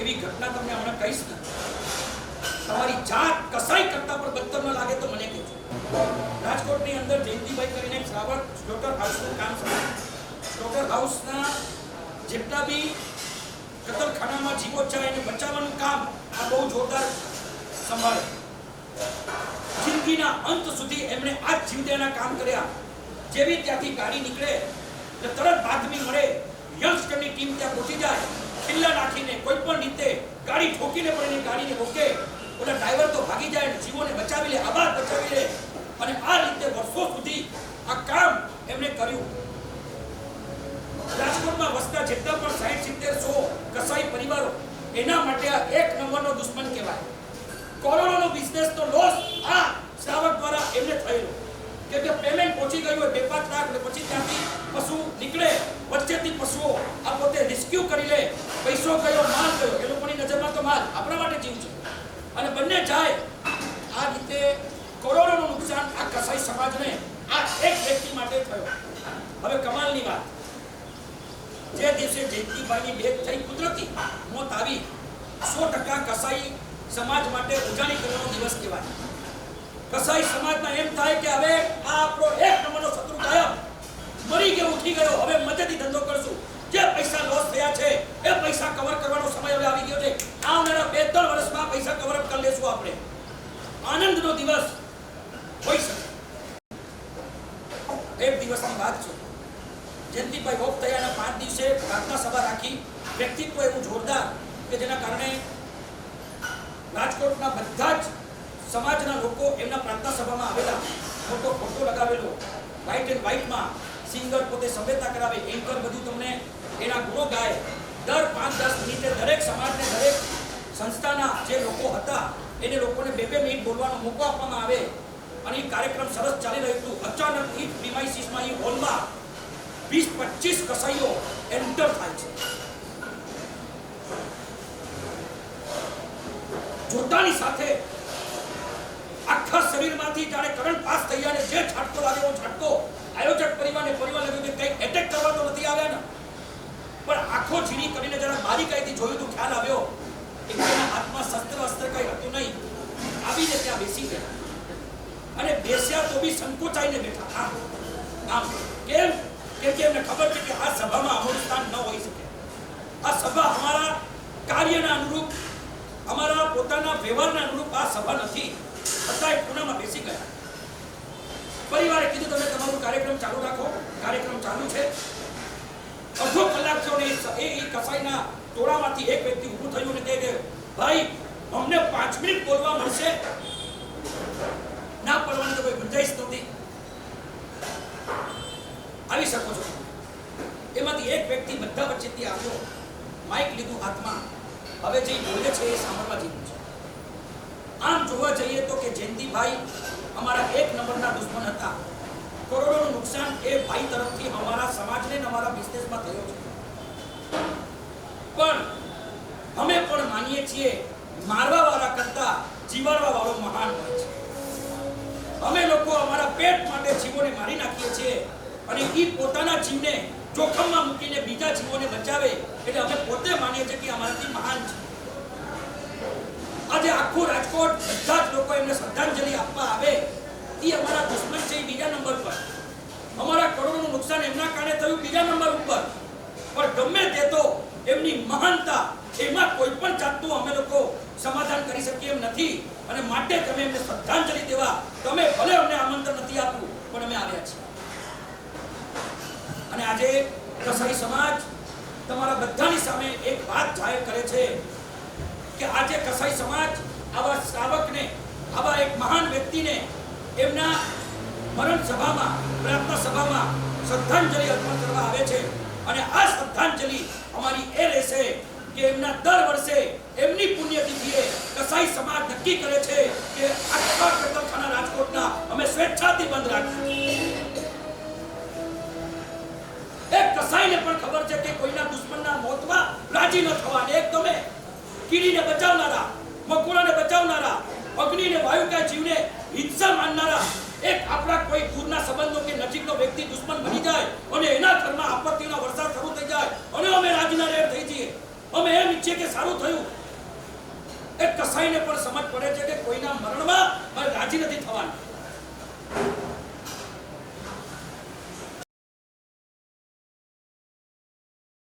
એવી ઘટના તમને હમણાં કહીશ ને, તમારી જાત કસાઈ કરતા પણ બદતર ન લાગે તો મને કહેજો. રાજકોટની અંદર જયંતિભાઈ કરીને એક શ્રાવક સ્લોટર હાઉસનું કામ સંભાળે. સ્લોટર હાઉસના જેટલા બી કતલખાનામાં જીવો છે એને બચાવવાનું કામ આ બહુ જોરદાર સંભાળે. જિંદગીના અંત સુધી એમણે આ જ જીવદયાના કામ કર્યા. જેવી ત્યાંથી ગાડી નીકળે એટલે તરત બાતમી મળે, યંગસ્ટરની ટીમ ત્યાં પહોંચી જાય, ખિલ્લા નાખીને કોઈ પણ રીતે ગાડી ઠોકીને પણ એની ગાડીને રોકે. ઓલા ડ્રાઈવર તો ભાગી જાય, જીવોને બચાવી લે, આબાદ બચાવી લે. અને આ રીતે વર્ષો સુધી આ કામ એમણે કર્યું. રાજકોટમાં વસતા જેટલા પણ 60-70-100 કસાઈ પરિવારો એના માટે આ એક નંબરનો દુશ્મન કહેવાય. કરોડોનો બિઝનેસ તો લોસ આ શ્રાવક દ્વારા એમને થયેલો. કે પેમેન્ટ પહોંચી ગયું હોય 2-5 લાખ, અને પછી ત્યાંથી પશુ નીકળે, વચ્ચેથી પશુઓ આ પોતે રિસ્ક્યુ કરી લે, પૈસો ગયો, માલ ગયો. એ લોકોની નજરમાં તો માલ આપણા માટે જીવ છે, અને બંને જાય. આ રીતે કરોડોનું નુકસાન આ કસાઈ સમાજને આ એક વ્યક્તિ માટે થયો. હવે કમાલની વાત, જે દિવસે જયંતિભાઈની ડેથ થઈ, કુદરતી મોત આવી, 100% કસાઈ સમાજ માટે ઉજાણી કરવાનો દિવસ કહેવાય. કસાઈ સમાજમાં એમ થાય કે હવે આ આપણો એક નંબરનો શત્રુ ગાયબ, મરી ગયો, ઉઠી ગયો, હવે મજેથી ધંધો કરશું. જે પૈસા લોસ થયા છે એ પૈસા કવર કરવાનો સમય હવે આવી ગયો છે. આવનારા 2-3 વર્ષમાં પૈસા કવર અપ કરી લેશું આપણે. આનંદનો દિવસ હોઈ શકે. એક દિવસની વાત છે, જયંતિભાઈ ઓફ થયાના 5 દિવસે પ્રાર્થના સભા રાખી. વ્યક્તિત્વ એવું જોરદાર કે જેના કારણે રાજકોટના બધા જ સમાજના લોકો એમના પ્રાર્થના સભામાં આવેલા. મોટો ફોટો લગાવેલો, વ્હાઇટ એન્ડ વ્હાઇટમાં. સિંગર પોતે સભ્યતા કરાવે, એન્કર બધું તમને એના ગુણો ગાય. દર 5-10 મિનિટે દરેક સમાજને, દરેક સંસ્થાના જે લોકો હતા એને લોકોને 2-2 મિનિટ બોલવાનો મોકો આપવામાં આવે. અને એ કાર્યક્રમ સરસ ચાલી રહ્યું હતું. અચાનક એ પ્રિમાઇસીસમાં એ હોલમાં 20-25 કસાઈઓ એન્ટર થાય છે. જોતાની સાથે આખા શરીરમાંથી જાણે કરંટ પાસ થઈ જાય, જે છાટકો લાગે એવો છાટકો. આયોજક પરિવારને લાગ્યું કે કંઈક એટેક કરવા તો નથી આવ્યા ને, પણ આંખો ઝીણી કરીને જરા બારીકાઈથી જોયું તો ખ્યાલ આવ્યો કે એના હાથમાં શસ્ત્ર અસ્ત્ર કંઈ હતું નહીં. આવીને ત્યાં બેસી ગયા, અને બેસ્યા તો બી સંકોચાઈને બેઠા. આમ કેમ? કેમ કે એમને ખબર છે કે આ સભામાં અમારું સ્થાન ન હોઈ શકે. આ સભા અમારા કાર્યના અનુરૂપ, અમારા પોતાના વ્યવહારના અનુરૂપ આ સભા નથી. છતાંય ખૂણામાં બેસી ગયા. પરિવારે કીધું તમે તમારું કાર્યક્રમ ચાલુ રાખો. કાર્યક્રમ ચાલુ છે. અડધો કલાક થયો ને એ કસાઈના ટોળામાંથી એક વ્યક્તિ ઊભું થયું અને કહે કે ભાઈ અમને 5 મિનિટ બોલવા મળશે. ના પડવાની તો કોઈ ગુંજાઈશ નહોતી. આવી શકો છો. એમાંથી એક વ્યક્તિ બધા વચ્ચેથી આવ્યો, માઇક લીધું હાથમાં. હવે જે બોલે છે એ સાંભળવા જેવું છે. આમ જોવા જઈએ તો કે જયંતિભાઈ અમારા એક નંબરના દુશ્મન હતા. કરોડોનું નુકસાન એ ભાઈ તરફથી અમારા સમાજને અને અમારા બિઝનેસમાં થયો છે. પણ અમે પણ માનીએ છીએ મારવા વાળા કરતા જીવાડવા વાળો મહાન હોય છે. અમે લોકો અમારા પેટ માટે જીવોને મારી નાખીએ છીએ, અને એ પોતાના જીવને જોખમમાં મૂકીને બીજા જીવોને બચાવે, એટલે અમે પોતે માનીએ છીએ કે અમારાથી મહાન છે. આજે આખું રાજકોટ બધા જ લોકો એમને શ્રદ્ધાંજલિ આપવા આવે. એ અમારા દુશ્મન છે, બીજા નંબર પર. અમારા કરોડોનું નુકસાન એમના કારણે થયું, બીજા નંબર ઉપર. પણ ગમે તે તો એમની મહાનતા, એમાં કોઈ પણ જાતનું અમે લોકો સમાધાન કરી શકીએ એમ નથી. અને માટે તમે એમને શ્રદ્ધાંજલિ દેવા, તમે ભલે અમને આમંત્રણ નથી આપ્યું, પણ અમે આવ્યા છીએ. અને આજે કસાઈ સમાજ તમારા બધાની સામે એક વાત જાહેર કરે છે કે આજે કસાઈ સમાજ આવા શ્રાવકને, આવા એક મહાન વ્યક્તિને એમના મરણ સભામાં, પ્રાર્થના સભામાં શ્રદ્ધાંજલિ અર્પણ કરવા આવે છે. અને આ શ્રદ્ધાંજલિ અમારી એ રહેશે કે એમના દર વર્ષે એમની પુણ્યતિથિએ કસાઈ સમાજ નક્કી કરે છે કે આખા કતલખાના રાજકોટના અમે સ્વેચ્છાથી બંધ રાખીશું. એક કસાઈને પણ ખબર છે કે કોઈના દુશ્મનના મોતમાં રાજી ન થવા. એક તમે કીડીને બચાવનારા, મકોડાને બચાવનારા, અગ્નિને, વાયુકા જીવને હિંસા માનનારા, એક આપણા કોઈ દૂરના સંબંધો કે નજીકનો વ્યક્તિ દુશ્મન બની જાય અને એના ઘરમાં આપત્તિનો વરસાદ શરૂ થઈ જાય અને અમે રાજના રેડ થઈ જઈએ. અમે એમ ઈચ્છીએ કે સારું થયું, કસાઈને પણ સમજ પડે છે કે કોઈના મરણમાં મારે રાજી નથી થવાનું.